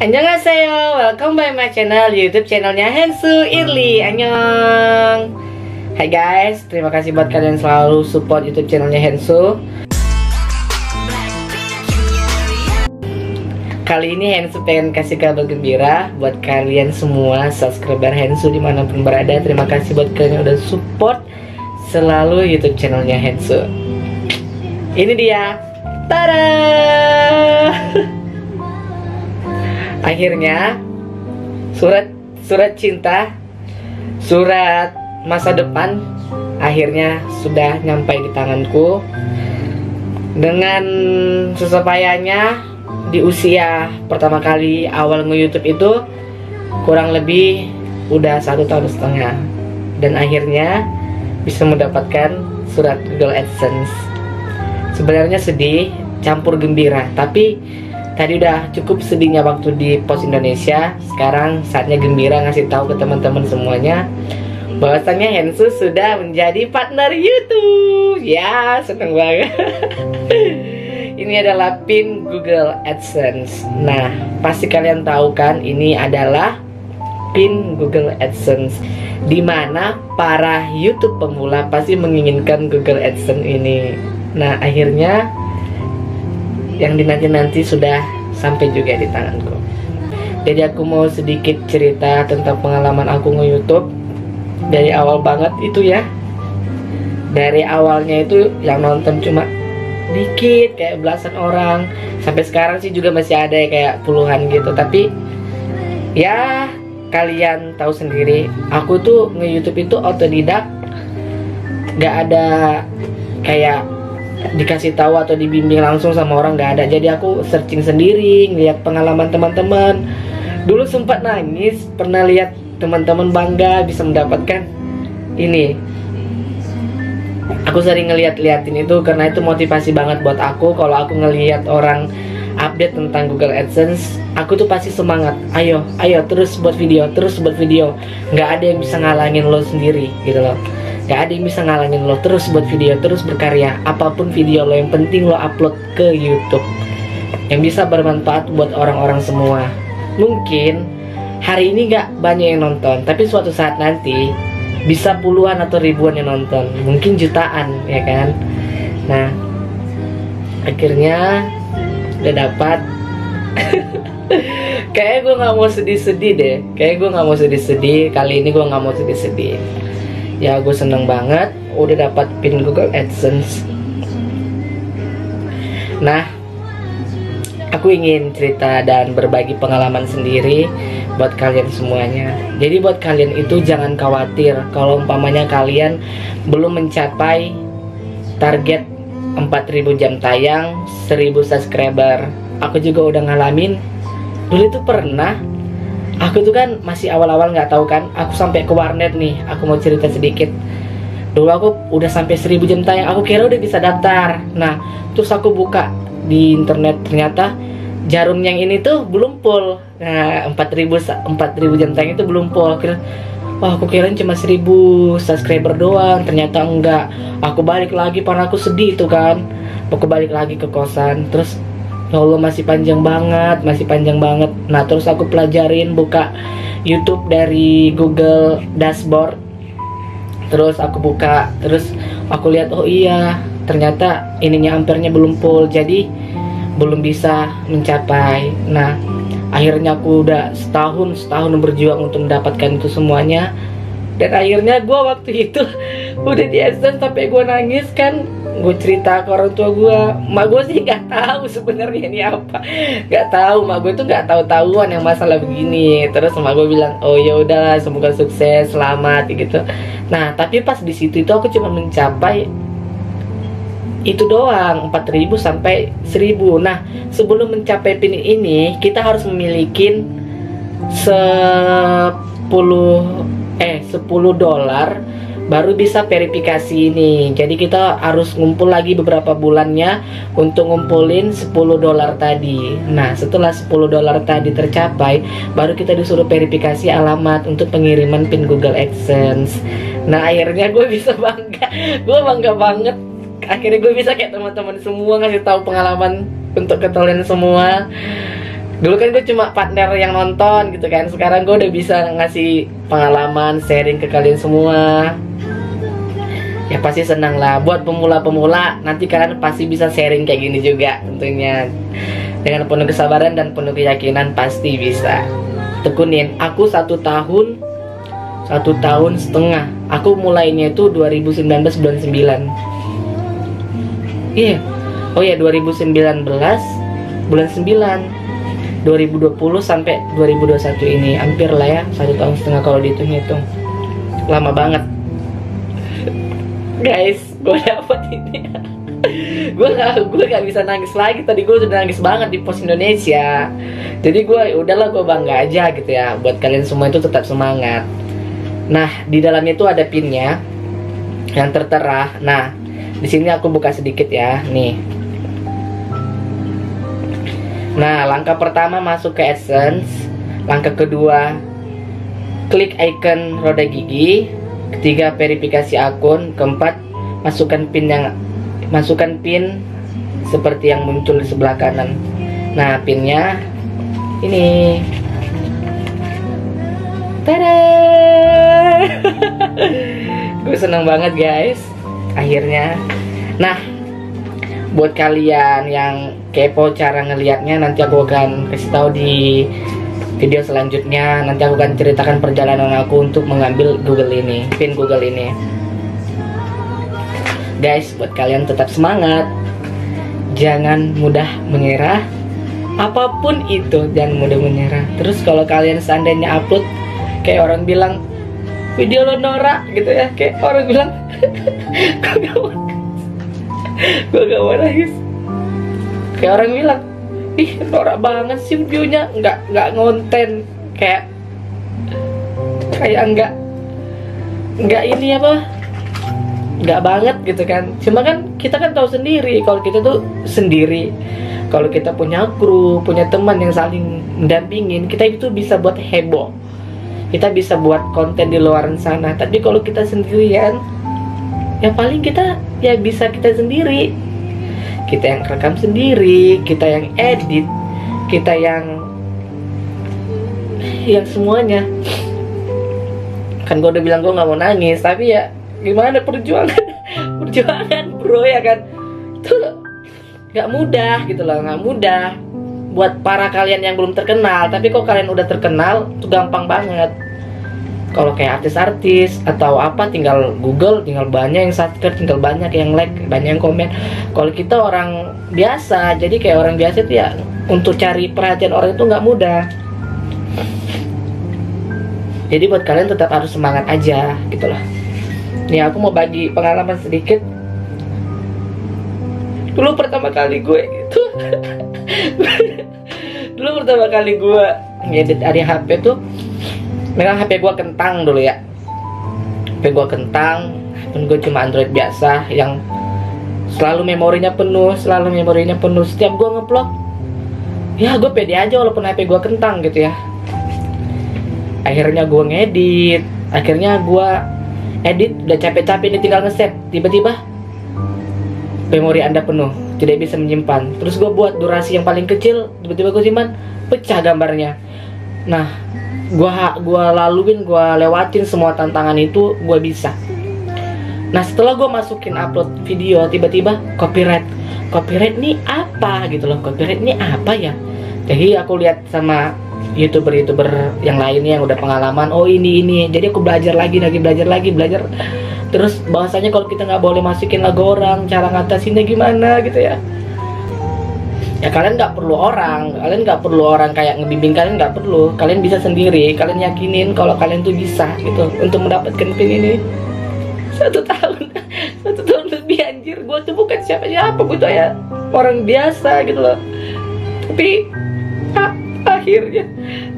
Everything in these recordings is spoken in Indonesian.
Annyeonghaseyo, welcome by my channel, YouTube channelnya Hensu Irli. Annyeong. Hai guys, terima kasih buat kalian selalu support YouTube channelnya Hensu. Kali ini Hensu pengen kasih kabar gembira buat kalian semua subscriber Hensu dimanapun berada. Terima kasih buat kalian yang udah support selalu YouTube channelnya Hensu. Ini dia, tada! Akhirnya surat cinta, surat masa depan akhirnya sudah nyampai di tanganku. Dengan susah payahnya di usia pertama kali awal nge-YouTube itu kurang lebih udah 1,5 tahun, dan akhirnya bisa mendapatkan surat Google AdSense. Sebenarnya sedih campur gembira, tapi tadi udah cukup sedihnya waktu di Pos Indonesia. Sekarang saatnya gembira ngasih tahu ke teman-teman semuanya bahwasannya Hensu sudah menjadi partner YouTube. Ya, seneng banget. Ini adalah pin Google AdSense. Nah, pasti kalian tahu kan, ini adalah pin Google AdSense, dimana para YouTube pemula pasti menginginkan Google AdSense ini. Nah, akhirnya yang dinanti-nanti sudah sampai juga di tanganku. Jadi aku mau sedikit cerita tentang pengalaman aku nge-YouTube dari awal banget itu ya. Dari awalnya itu yang nonton cuma dikit, kayak belasan orang. Sampai sekarang sih juga masih ada ya, kayak puluhan gitu. Tapi ya kalian tahu sendiri, aku tuh nge-YouTube itu otodidak. Gak ada kayak dikasih tahu atau dibimbing langsung sama orang, nggak ada. Jadi aku searching sendiri, ngeliat pengalaman teman-teman. Dulu sempat nangis pernah lihat teman-teman bangga bisa mendapatkan ini. Aku sering ngeliat-liatin itu karena itu motivasi banget buat aku. Kalau aku ngelihat orang update tentang Google AdSense, aku tuh pasti semangat. Ayo terus buat video, nggak ada yang bisa ngalangin lo sendiri gitu loh. Gak ada yang bisa ngalangin lo, terus buat video, terus berkarya. Apapun video lo, yang penting lo upload ke YouTube yang bisa bermanfaat buat orang-orang semua. Mungkin hari ini gak banyak yang nonton, tapi suatu saat nanti bisa puluhan atau ribuan yang nonton, mungkin jutaan, ya kan. Nah, akhirnya udah dapat. Kayaknya gue gak mau sedih-sedih deh. Kali ini gue gak mau sedih-sedih. Ya, gue seneng banget udah dapat pin Google AdSense. Nah, aku ingin cerita dan berbagi pengalaman sendiri buat kalian semuanya. Jadi buat kalian itu jangan khawatir kalau umpamanya kalian belum mencapai target 4.000 jam tayang, 1.000 subscriber. Aku juga udah ngalamin. Dulu itu pernah, aku tuh kan masih awal-awal nggak tahu kan, aku sampai ke warnet nih. Aku mau cerita sedikit. Dulu aku udah sampai 1.000 jam tayang, aku kira udah bisa daftar. Nah, terus aku buka di internet, ternyata jarum yang ini tuh belum full. Nah, 4.000 jam tayang itu belum full. Wah, aku kira cuma 1.000 subscriber doang, ternyata enggak. Aku balik lagi, karena aku sedih itu kan. Aku balik lagi ke kosan, terus ya Allah, masih panjang banget. Nah, terus aku pelajarin, buka YouTube dari Google Dashboard. Terus aku buka, terus aku lihat, oh iya, ternyata ininya ampernya belum full, jadi belum bisa mencapai. Nah, akhirnya aku udah setahun berjuang untuk mendapatkan itu semuanya. Dan akhirnya gue waktu itu udah di AdSense sampai gue nangis kan. Gue cerita ke orang tua gue. Mak gue sih nggak tahu sebenarnya ini apa. Nggak tahu, mak gue tuh nggak tahu-tahuan yang masalah begini. Terus mak gue bilang, oh ya udahlah, semoga sukses, selamat gitu. Nah, tapi pas di situ itu aku cuma mencapai itu doang, 4.000 sampai 1.000. Nah, sebelum mencapai pin ini, kita harus memiliki 10 dolar baru bisa verifikasi ini. Jadi kita harus ngumpul lagi beberapa bulannya untuk ngumpulin 10 dolar tadi. Nah, setelah 10 dolar tadi tercapai, baru kita disuruh verifikasi alamat untuk pengiriman pin Google AdSense. Nah, akhirnya gue bisa bangga. Gue bangga banget. Akhirnya gue bisa kayak teman-teman semua ngasih tahu pengalaman untuk ke kalian semua. Dulu kan gue cuma partner yang nonton gitu kan. Sekarang gue udah bisa ngasih pengalaman, sharing ke kalian semua. Ya pasti senang lah. Buat pemula-pemula, nanti kalian pasti bisa sharing kayak gini juga tentunya. Dengan penuh kesabaran dan penuh keyakinan pasti bisa. Tekunin. Aku 1 tahun 1,5 tahun. Aku mulainya itu 2019 bulan 9. Iya. Oh ya, 2019 bulan 9. 2020 sampai 2021 ini hampir lah ya 1,5 tahun kalau dihitung-hitung. Lama banget. Guys, gue dapet ini. gue gak bisa nangis lagi. Tadi gue udah nangis banget di Pos Indonesia. Jadi gue udahlah, gue bangga aja gitu ya. Buat kalian semua itu tetap semangat. Nah, di dalamnya itu ada pinnya yang tertera. Nah, di sini aku buka sedikit ya. Nih. Nah, langkah pertama masuk ke AdSense. Langkah kedua klik icon roda gigi. Ketiga verifikasi akun. Keempat masukkan pin seperti yang muncul di sebelah kanan. Nah, pinnya ini. Tada! Gue seneng banget guys. Akhirnya. Nah, buat kalian yang kepo cara ngelihatnya, nanti aku akan kasih tahu di video selanjutnya. Nanti aku akan ceritakan perjalanan aku untuk mengambil pin Google ini. Guys, buat kalian tetap semangat. Jangan mudah menyerah. Apapun itu, jangan mudah menyerah. Terus kalau kalian seandainya upload kayak orang bilang video lo norak gitu ya, kayak orang bilang gue gak mau nangis. Kayak orang bilang, ih norak banget sih videonya, nggak ngonten, kayak nggak ini apa, nggak banget gitu kan. Cuma kan kita kan tahu sendiri kalau kita tuh sendiri. Kalau kita punya kru, punya teman yang saling mendampingin, kita itu bisa buat heboh. Kita bisa buat konten di luar sana. Tapi kalau kita sendirian, ya paling kita ya bisa kita sendiri. Kita yang rekam sendiri, kita yang edit, kita yang semuanya. Kan gue udah bilang gue nggak mau nangis, tapi ya gimana, perjuangan bro ya kan. Tuh nggak mudah gitu loh, nggak mudah. Buat para kalian yang belum terkenal, tapi kok kalian udah terkenal, itu gampang banget. Kalau kayak artis-artis atau apa, tinggal Google, tinggal banyak yang subscribe, tinggal banyak yang like, banyak yang komen. Kalau kita orang biasa, jadi kayak orang biasa itu ya, untuk cari perhatian orang itu nggak mudah. Jadi buat kalian tetap harus semangat aja gitu loh. Nih aku mau bagi pengalaman sedikit. Dulu pertama kali gue ngedit dari HP tuh, memang HP gue kentang dulu ya. HP gue kentang, dan gue cuma Android biasa yang selalu memorinya penuh. Setiap gue ngeplok, ya gue pede aja walaupun HP gue kentang gitu ya. Akhirnya gue ngedit, udah capek-capek ini tinggal nge-save. Tiba-tiba memori Anda penuh, tidak bisa menyimpan. Terus gue buat durasi yang paling kecil, tiba-tiba gue simpan, pecah gambarnya. Nah, gue lewatin semua tantangan itu, gue bisa. Nah, setelah gue masukin upload video, tiba-tiba copyright nih apa gitu loh, copyright nih apa ya. Jadi aku lihat sama youtuber yang lainnya yang udah pengalaman, oh ini. Jadi aku belajar lagi. Terus bahwasanya kalau kita nggak boleh masukin lagu orang, cara ngatasinnya gimana gitu ya. Ya kalian nggak perlu orang kayak ngebimbing kalian, nggak perlu. Kalian bisa sendiri, kalian yakinin kalau kalian tuh bisa gitu untuk mendapatkan pin ini. 1 tahun lebih anjir. Gue tuh bukan siapa-siapa, gue tuh ya orang biasa gitu loh. Tapi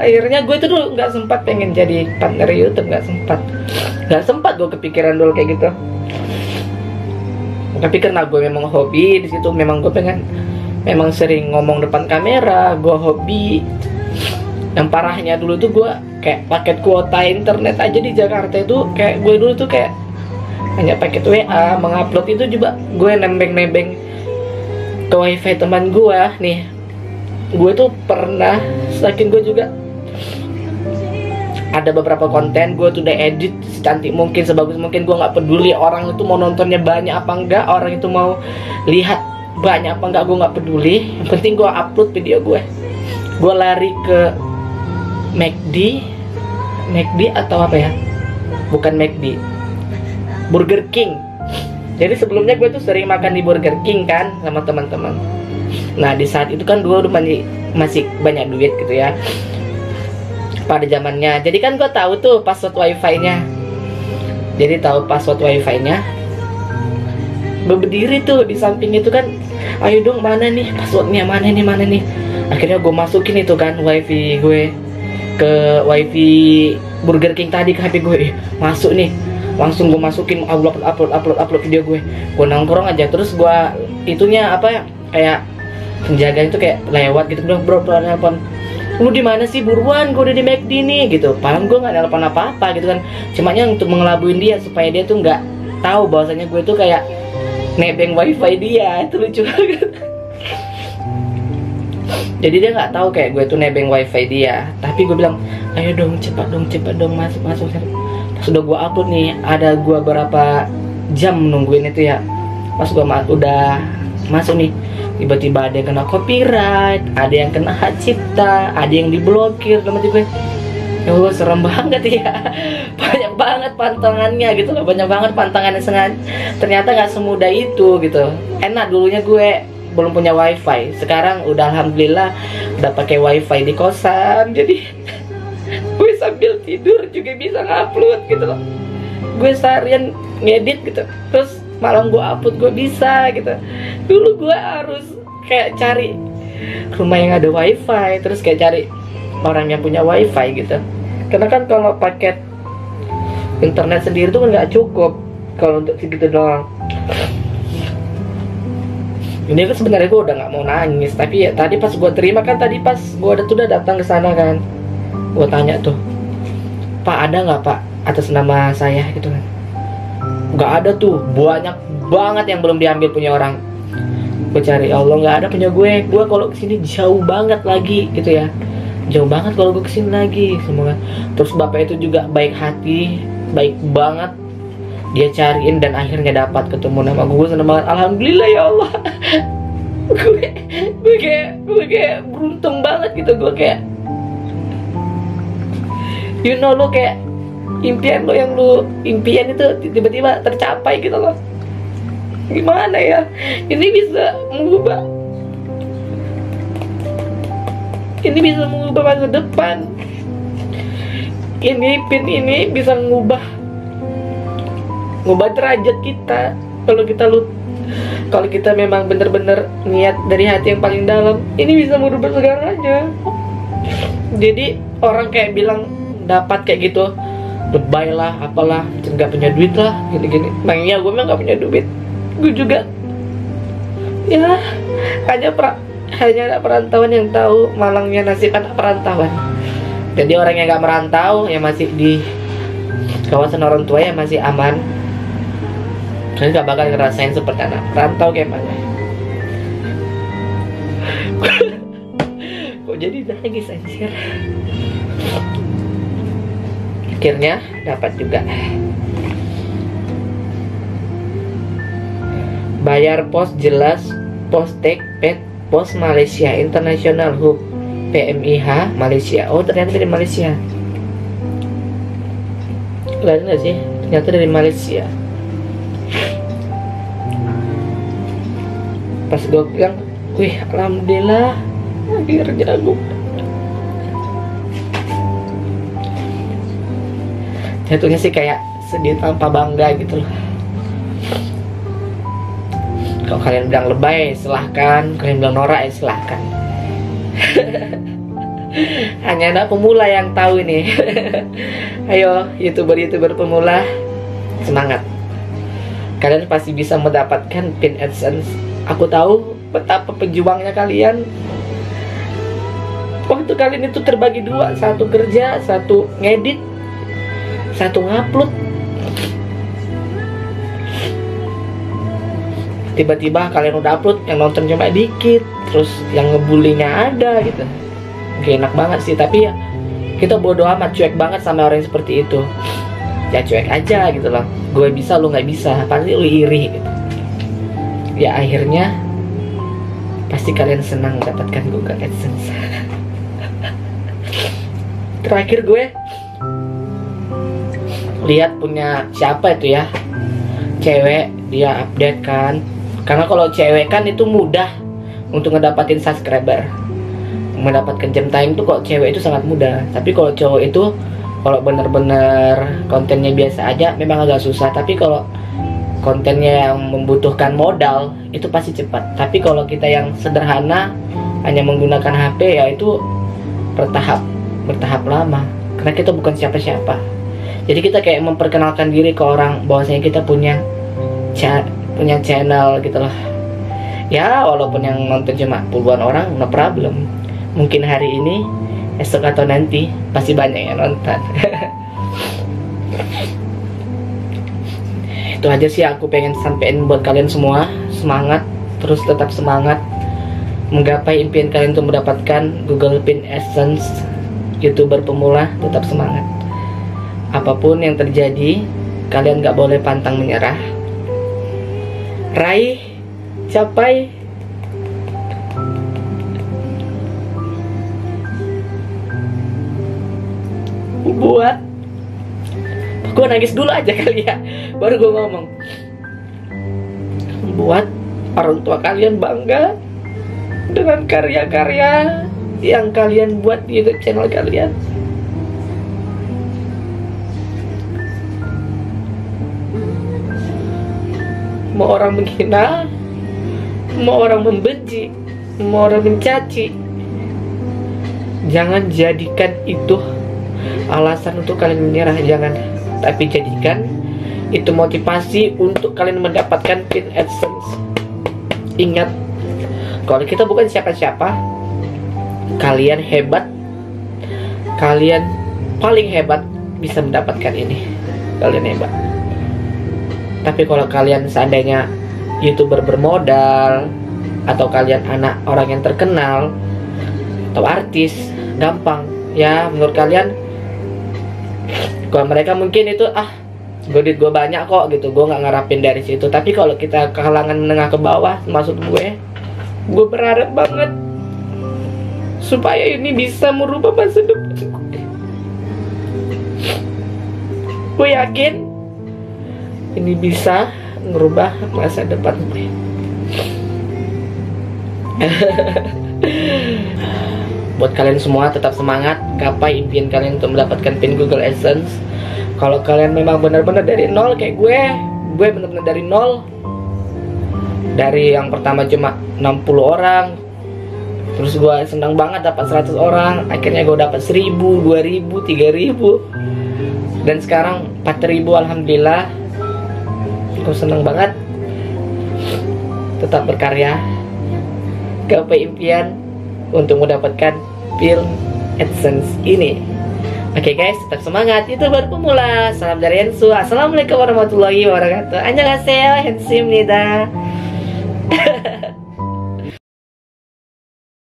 akhirnya gue tuh dulu nggak sempat pengen jadi partner YouTube, nggak sempat gue kepikiran dulu kayak gitu. Tapi karena gue memang hobi di situ, memang sering ngomong depan kamera, gue hobi. Yang parahnya dulu tuh gue kayak paket kuota internet aja di Jakarta itu, kayak gue dulu tuh kayak hanya paket WA, mengupload itu juga gue nebeng ke wifi teman gue nih. gue tuh pernah, saking gue juga ada beberapa konten gue tuh udah edit secantik mungkin, sebagus mungkin, gue nggak peduli orang itu mau nontonnya banyak apa enggak, orang itu mau lihat banyak apa enggak, gue nggak peduli. Yang penting gue upload video gue. Gue lari ke McD atau apa ya, bukan McD, Burger King. Jadi sebelumnya gue tuh sering makan di Burger King kan sama teman-teman. Nah di saat itu kan gue udah masih banyak duit gitu ya pada zamannya. Jadi kan gue tahu tuh password wifi-nya. Jadi tahu password wifi-nya. Gue berdiri tuh di samping itu kan, ayo dong mana nih passwordnya, mana nih. Akhirnya gue masukin itu kan wifi gue ke wifi Burger King tadi ke HP gue. Masuk nih, langsung gue masukin, upload video gue. Gue nongkrong aja, terus gue itunya apa ya, kayak penjaga itu kayak lewat gitu, bilang bro telepon, lu di mana sih, buruan gue udah di McD nih gitu. Padahal gue nggak nelpon apa-apa gitu kan, cumanya untuk ngelabuin dia supaya dia tuh nggak tahu bahwasanya gue tuh kayak nebeng wifi dia. Itu lucu banget. Jadi dia nggak tahu kayak gue tuh nebeng wifi dia, tapi gue bilang ayo dong cepat dong masuk. Pas udah gue upload nih, ada gue berapa jam nungguin itu ya. Pas gue udah masuk nih, tiba-tiba ada yang kena copyright, ada yang kena hak cipta, ada yang diblokir. Dalam hati gue, ya Allah serem banget ya. Banyak banget pantangannya gitu loh, banyak banget pantangannya. Ternyata nggak semudah itu gitu. Enak dulunya gue belum punya wifi, sekarang udah alhamdulillah udah pakai wifi di kosan. Jadi gue sambil tidur juga bisa ngupload gitu loh. Gue seharian ngedit gitu, terus malam gue upload gue bisa gitu. Dulu gue harus kayak cari rumah yang ada wifi, terus kayak cari orang yang punya wifi gitu. Karena kan kalau paket internet sendiri tuh nggak cukup kalau untuk segitu doang. Ini kan sebenarnya gue udah nggak mau nangis, tapi ya tadi pas gue terima kan, tadi pas gue udah datang ke sana kan, gue tanya tuh, Pak ada nggak Pak atas nama saya gitu kan. Nggak ada tuh, banyak banget yang belum diambil punya orang. Gue cari, ya Allah nggak ada punya gue kalau kesini jauh banget lagi gitu ya, jauh banget kalau gue kesini lagi semoga. Terus bapak itu juga baik hati, baik banget, dia cariin dan akhirnya dapat ketemu nama gue. Seneng banget, alhamdulillah ya Allah. gue kayak beruntung banget gitu. Gue kayak, you know, lo kayak impian lo yang lo impian itu tiba-tiba tercapai gitu loh. Gimana ya, ini bisa mengubah masa depan. Ini pin ini bisa ngubah derajat kita kalau kita memang bener-bener niat dari hati yang paling dalam. Ini bisa merubah segalanya. Jadi orang kayak bilang dapat kayak gitu, lebay lah, apalah, nggak punya duit lah, gini-gini. Makanya gue memang nggak punya duit. Gue juga ya hanya ada perantauan yang tahu malangnya nasib anak perantauan. Jadi orang yang nggak merantau, yang masih di kawasan orang tua, yang masih aman, saya nggak bakal ngerasain seperti anak perantau kayak mana. Kok jadi nangis anjir. Akhirnya dapat juga. Bayar pos jelas, pos tek, pet, pos Malaysia International Hub, PMIH Malaysia. Oh ternyata dari Malaysia. Lihat nggak sih? Ternyata dari Malaysia. Pas gue bilang, wih alhamdulillah, akhirnya gue jatuhnya sih kayak sedih tanpa bangga gitu loh. Kalau kalian bilang lebay, silahkan. Kalian bilang norak, ya silahkan. Hanya anak pemula yang tahu ini. Ayo youtuber pemula, semangat. Kalian pasti bisa mendapatkan pin AdSense. Aku tahu betapa pejuangnya kalian. Waktu kalian itu terbagi dua, satu kerja, satu ngedit, satu ngupload. tiba-tiba kalian udah upload, yang nonton cuma dikit, terus yang ngebulinya ada gitu. Gak enak banget sih, tapi ya kita bodo amat, cuek banget sama orang yang seperti itu. Ya cuek aja gitu loh. Gue bisa, lu nggak bisa, pasti lu iri gitu. Ya akhirnya pasti kalian senang mendapatkan Google AdSense. Terakhir gue lihat punya siapa itu ya, cewek, dia update kan. Karena kalau cewek kan itu mudah untuk ngedapatin subscriber, mendapatkan jam tayang tuh kok cewek itu sangat mudah. Tapi kalau cowok itu kalau bener-bener kontennya biasa aja memang agak susah. Tapi kalau kontennya yang membutuhkan modal itu pasti cepat. Tapi kalau kita yang sederhana hanya menggunakan HP ya itu bertahap lama. Karena kita bukan siapa-siapa. Jadi kita kayak memperkenalkan diri ke orang bahwasanya kita punya channel gitu loh. Ya walaupun yang nonton cuma puluhan orang, no problem. Mungkin hari ini, esok atau nanti pasti banyak yang nonton. Itu aja sih aku pengen sampein buat kalian semua. Semangat, terus tetap semangat menggapai impian kalian untuk mendapatkan Google Pin AdSense. YouTuber pemula, tetap semangat. Apapun yang terjadi, kalian gak boleh pantang menyerah. Raih, capai. Buat, gue nangis dulu aja kali ya, baru gue ngomong. Buat orang tua kalian bangga dengan karya-karya yang kalian buat di YouTube channel kalian. Mau orang menghina, mau orang membenci, mau orang mencaci, jangan jadikan itu alasan untuk kalian menyerah, jangan. Tapi jadikan itu motivasi untuk kalian mendapatkan Pin AdSense. Ingat, kalau kita bukan siapa-siapa, kalian hebat, kalian paling hebat bisa mendapatkan ini. Kalian hebat. Tapi kalau kalian seandainya YouTuber bermodal, atau kalian anak orang yang terkenal atau artis, gampang ya menurut kalian. Kalau mereka mungkin itu duit gue banyak kok gitu, gue nggak ngarapin dari situ. Tapi kalau kita ke kalangan menengah ke bawah, maksud gue berharap banget supaya ini bisa merubah masa depan gue. Gue yakin ini bisa merubah masa depan gue. Buat kalian semua tetap semangat, gapai impian kalian untuk mendapatkan pin Google AdSense. Kalau kalian memang benar-benar dari nol kayak gue benar-benar dari nol. Dari yang pertama cuma 60 orang, terus gue senang banget dapat 100 orang, akhirnya gue dapat 1000, 2000, 3000, dan sekarang 4000. Alhamdulillah, gue senang banget. Tetap berkarya, gapai impian untuk mendapatkan pin AdSense ini. Oke guys, tetap semangat, YouTuber pemula. Salam dari Hensu. Assalamualaikum warahmatullahi wabarakatuh. Annyeonghaseyo, Hensim nida.